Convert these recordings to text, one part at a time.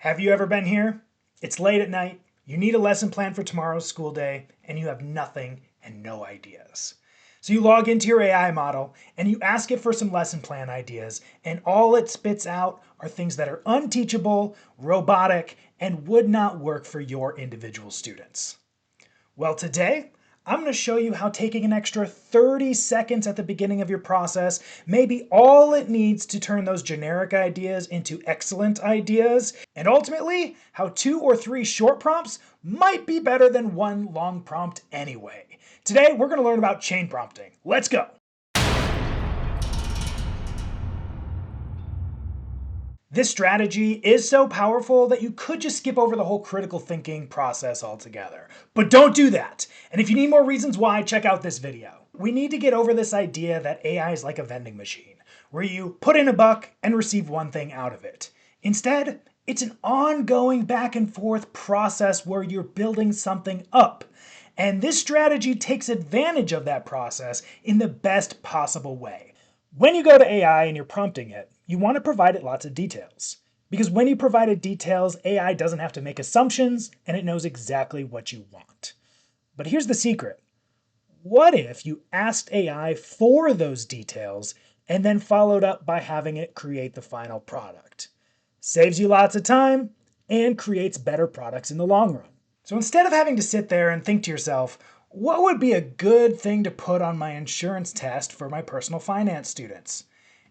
Have you ever been here? It's late at night, you need a lesson plan for tomorrow's school day, and you have nothing and no ideas. So you log into your AI model and you ask it for some lesson plan ideas, and all it spits out are things that are unteachable, robotic, and would not work for your individual students. Well, today, I'm going to show you how taking an extra 30 seconds at the beginning of your process may be all it needs to turn those generic ideas into excellent ideas, and ultimately, how 2 or 3 short prompts might be better than one long prompt anyway. Today, we're going to learn about chain prompting. Let's go! This strategy is so powerful that you could just skip over the whole critical thinking process altogether. But don't do that. And if you need more reasons why, check out this video. We need to get over this idea that AI is like a vending machine, where you put in a buck and receive one thing out of it. Instead, it's an ongoing back and forth process where you're building something up. And this strategy takes advantage of that process in the best possible way. When you go to AI and you're prompting it, you want to provide it lots of details. Because when you provide it details, AI doesn't have to make assumptions and it knows exactly what you want. But here's the secret. What if you asked AI for those details and then followed up by having it create the final product? Saves you lots of time and creates better products in the long run. So instead of having to sit there and think to yourself, what would be a good thing to put on my insurance test for my personal finance students?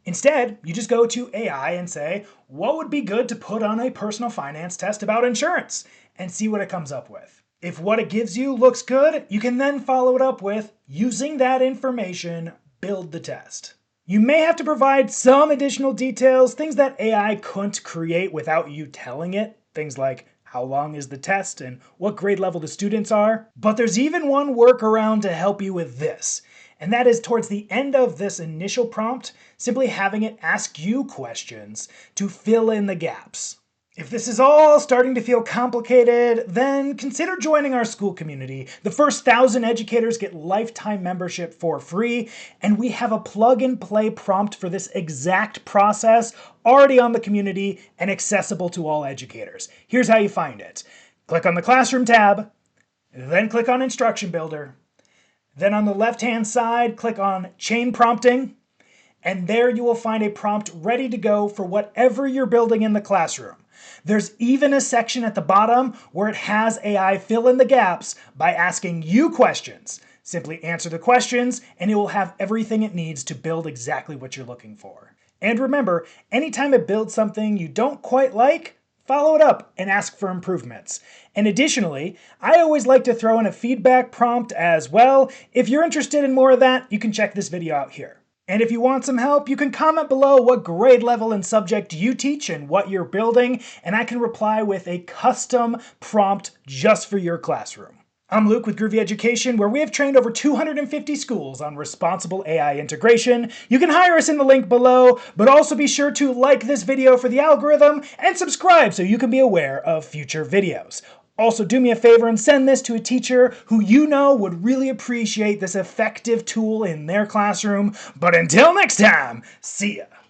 Instead, you just go to AI and say, what would be good to put on a personal finance test about insurance? And see what it comes up with. If what it gives you looks good, you can then follow it up with, using that information, build the test. You may have to provide some additional details, things that AI couldn't create without you telling it, things like how long is the test and what grade level the students are. But there's even one workaround to help you with this. And that is towards the end of this initial prompt, simply having it ask you questions to fill in the gaps. If this is all starting to feel complicated, then consider joining our school community. The first 1,000 educators get lifetime membership for free, and we have a plug-and-play prompt for this exact process already on the community and accessible to all educators. Here's how you find it. Click on the Classroom tab, then click on Instruction Builder. Then on the left-hand side, click on Chain Prompting, and there you will find a prompt ready to go for whatever you're building in the classroom. There's even a section at the bottom where it has AI fill in the gaps by asking you questions. Simply answer the questions and it will have everything it needs to build exactly what you're looking for. And remember, anytime it builds something you don't quite like, follow it up and ask for improvements. And additionally, I always like to throw in a feedback prompt as well. If you're interested in more of that, you can check this video out here. And if you want some help, you can comment below what grade level and subject you teach and what you're building, and I can reply with a custom prompt just for your classroom. I'm Luke with Groovy Education, where we have trained over 250 schools on responsible AI integration. You can hire us in the link below, but also be sure to like this video for the algorithm and subscribe so you can be aware of future videos. Also, do me a favor and send this to a teacher who you know would really appreciate this effective tool in their classroom. But until next time, see ya!